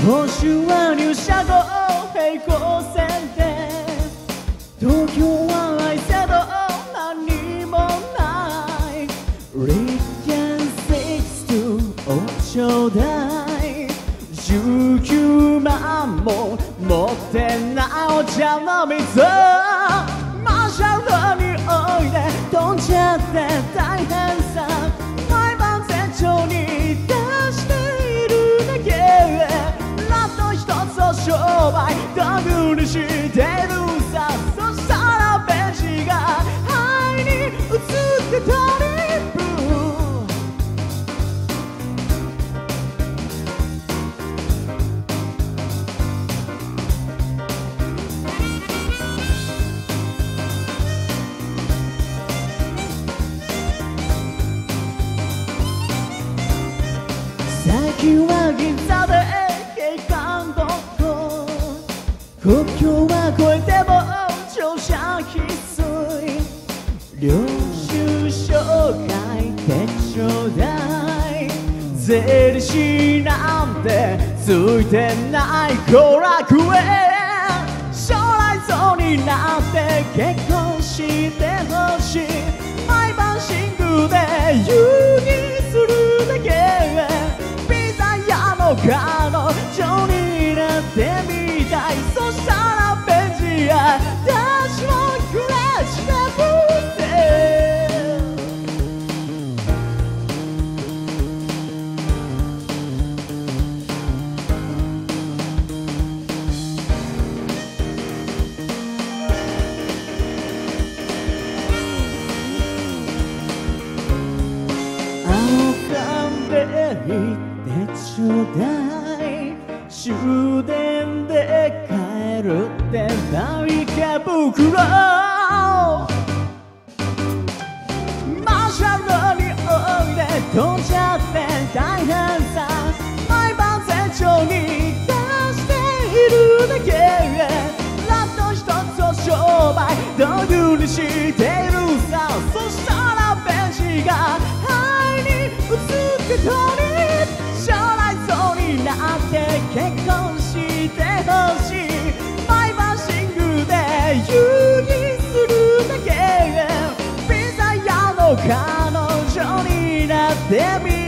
今週は入社後平行線で東京は愛せど何もない立憲62をちょうだい19万も持ってないお茶の水マシャルにおいで飛んじゃって大変さ毎晩前兆に出しているだけラット一つを商売道具にしてるさそしたらベンチが肺に映ってトリップ最近は銀座で景観どこ国境は越えても乗車必須領収書書いてちょうだい税理士なんてついてない後楽園将来像になって結婚してほしい毎晩寝具で湯にするだけ彼女になってみたいそしたらベンチや私もクラッチがぶって青缶ベリーちょうだい終電で帰るって何か袋マシャルにおいで飛んじゃって大変さ毎晩前兆に出しているだけラット一つを商売道具にしているさそしたらベンチが肺に映って取り将来そうになって結婚してほしい毎晩寝具で湯にするだけピザ屋の彼女になってみ